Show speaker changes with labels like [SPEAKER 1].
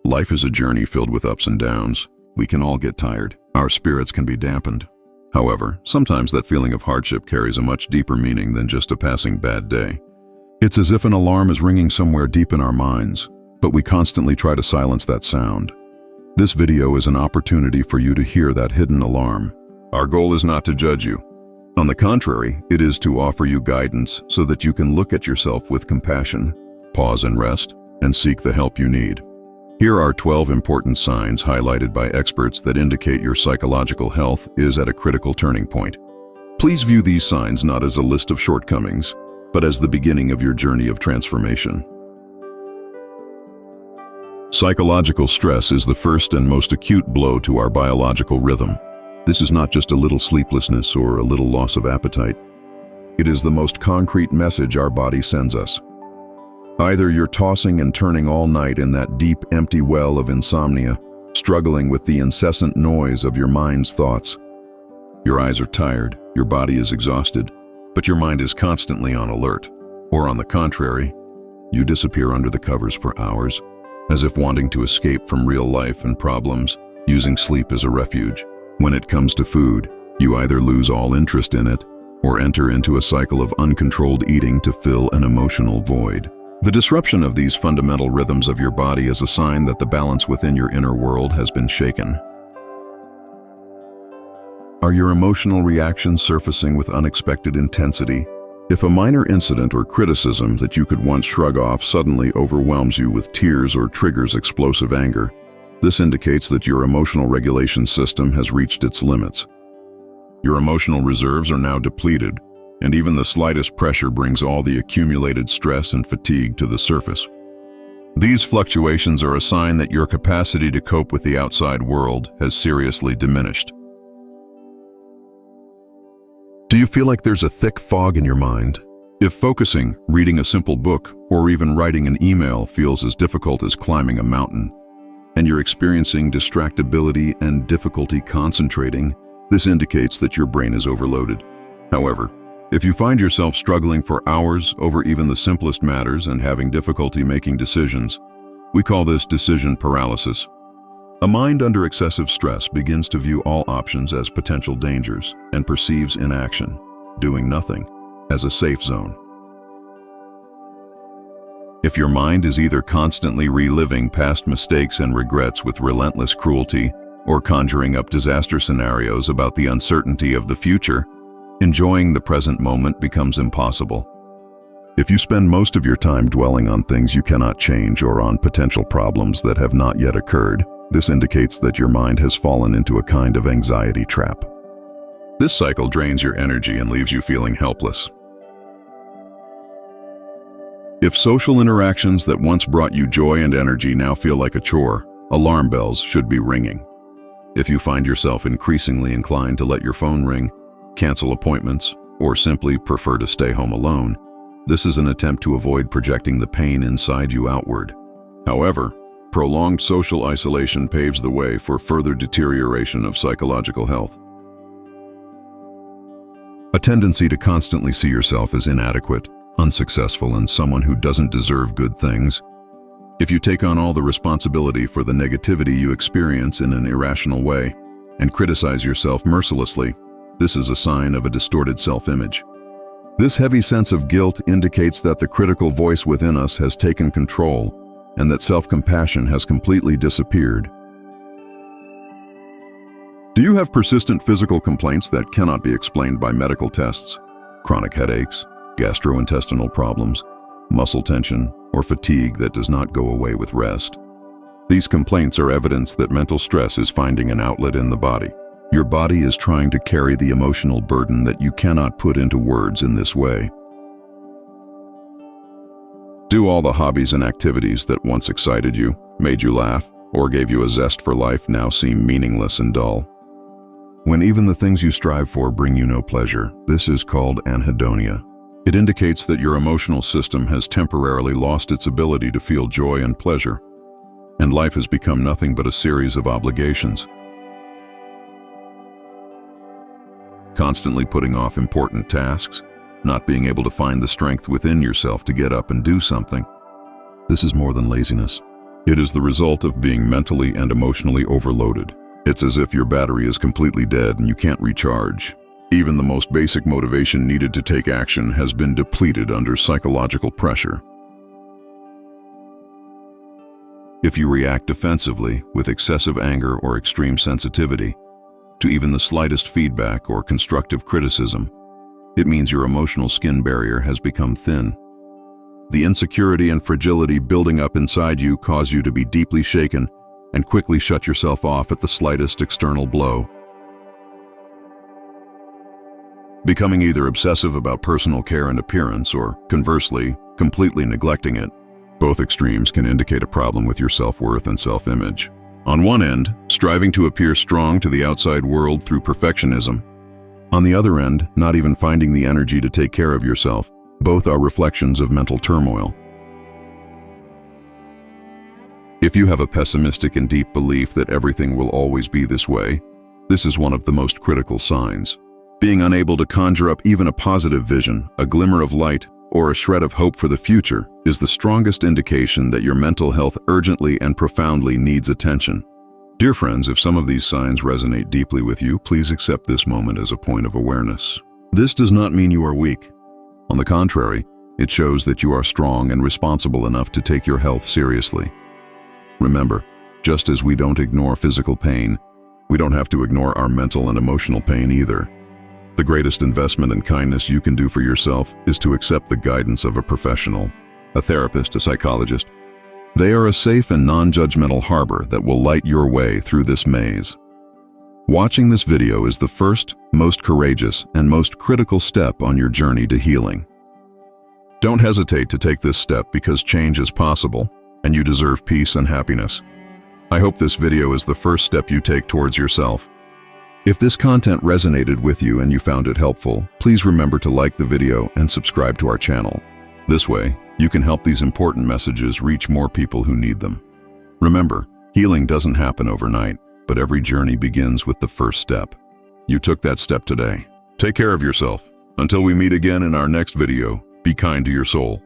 [SPEAKER 1] Life is a journey filled with ups and downs. We can all get tired. Our spirits can be dampened. However, sometimes that feeling of hardship carries a much deeper meaning than just a passing bad day. It's as if an alarm is ringing somewhere deep in our minds, but we constantly try to silence that sound. This video is an opportunity for you to hear that hidden alarm. Our goal is not to judge you. On the contrary, it is to offer you guidance so that you can look at yourself with compassion, pause and rest, and seek the help you need. Here are 12 important signs highlighted by experts that indicate your psychological health is at a critical turning point. Please view these signs not as a list of shortcomings, but as the beginning of your journey of transformation. Psychological stress is the first and most acute blow to our biological rhythm. This is not just a little sleeplessness or a little loss of appetite. It is the most concrete message our body sends us. Either you're tossing and turning all night in that deep, empty well of insomnia, struggling with the incessant noise of your mind's thoughts. Your eyes are tired, your body is exhausted, but your mind is constantly on alert. Or on the contrary, you disappear under the covers for hours, as if wanting to escape from real life and problems, using sleep as a refuge. When it comes to food, you either lose all interest in it or enter into a cycle of uncontrolled eating to fill an emotional void. The disruption of these fundamental rhythms of your body is a sign that the balance within your inner world has been shaken. Are your emotional reactions surfacing with unexpected intensity? If a minor incident or criticism that you could once shrug off suddenly overwhelms you with tears or triggers explosive anger, this indicates that your emotional regulation system has reached its limits. Your emotional reserves are now depleted, and even the slightest pressure brings all the accumulated stress and fatigue to the surface. These fluctuations are a sign that your capacity to cope with the outside world has seriously diminished. Do you feel like there's a thick fog in your mind? If focusing, reading a simple book, or even writing an email feels as difficult as climbing a mountain, and you're experiencing distractibility and difficulty concentrating, this indicates that your brain is overloaded. However, if you find yourself struggling for hours over even the simplest matters and having difficulty making decisions, we call this decision paralysis. A mind under excessive stress begins to view all options as potential dangers and perceives inaction, doing nothing, as a safe zone. If your mind is either constantly reliving past mistakes and regrets with relentless cruelty or conjuring up disaster scenarios about the uncertainty of the future, enjoying the present moment becomes impossible. If you spend most of your time dwelling on things you cannot change or on potential problems that have not yet occurred, this indicates that your mind has fallen into a kind of anxiety trap. This cycle drains your energy and leaves you feeling helpless. If social interactions that once brought you joy and energy now feel like a chore, alarm bells should be ringing. If you find yourself increasingly inclined to let your phone ring, cancel appointments, or simply prefer to stay home alone, this is an attempt to avoid projecting the pain inside you outward. However, prolonged social isolation paves the way for further deterioration of psychological health. A tendency to constantly see yourself as inadequate, unsuccessful, and someone who doesn't deserve good things. If you take on all the responsibility for the negativity you experience in an irrational way and criticize yourself mercilessly, this is a sign of a distorted self-image. This heavy sense of guilt indicates that the critical voice within us has taken control and that self-compassion has completely disappeared. Do you have persistent physical complaints that cannot be explained by medical tests? Chronic headaches, gastrointestinal problems, muscle tension, or fatigue that does not go away with rest? These complaints are evidence that mental stress is finding an outlet in the body. Your body is trying to carry the emotional burden that you cannot put into words in this way. Do all the hobbies and activities that once excited you, made you laugh, or gave you a zest for life now seem meaningless and dull? When even the things you strive for bring you no pleasure, this is called anhedonia. It indicates that your emotional system has temporarily lost its ability to feel joy and pleasure, and life has become nothing but a series of obligations. Constantly putting off important tasks, not being able to find the strength within yourself to get up and do something. This is more than laziness. It is the result of being mentally and emotionally overloaded. It's as if your battery is completely dead and you can't recharge. Even the most basic motivation needed to take action has been depleted under psychological pressure. If you react defensively with excessive anger or extreme sensitivity to even the slightest feedback or constructive criticism, it means your emotional skin barrier has become thin. The insecurity and fragility building up inside you cause you to be deeply shaken and quickly shut yourself off at the slightest external blow. Becoming either obsessive about personal care and appearance or, conversely, completely neglecting it. Both extremes can indicate a problem with your self-worth and self-image. On one end, striving to appear strong to the outside world through perfectionism. On the other end, not even finding the energy to take care of yourself. Both are reflections of mental turmoil. If you have a pessimistic and deep belief that everything will always be this way, this is one of the most critical signs. Being unable to conjure up even a positive vision, a glimmer of light, or a shred of hope for the future is the strongest indication that your mental health urgently and profoundly needs attention. Dear friends, if some of these signs resonate deeply with you, please accept this moment as a point of awareness. This does not mean you are weak. On the contrary, it shows that you are strong and responsible enough to take your health seriously. Remember, just as we don't ignore physical pain, we don't have to ignore our mental and emotional pain either. The greatest investment in kindness you can do for yourself is to accept the guidance of a professional, a therapist, a psychologist. They are a safe and non-judgmental harbor that will light your way through this maze. Watching this video is the first, most courageous, and most critical step on your journey to healing. Don't hesitate to take this step because change is possible, and you deserve peace and happiness. I hope this video is the first step you take towards yourself. If this content resonated with you and you found it helpful, please remember to like the video and subscribe to our channel. This way, you can help these important messages reach more people who need them. Remember, healing doesn't happen overnight, but every journey begins with the first step. You took that step today. Take care of yourself. Until we meet again in our next video, be kind to your soul.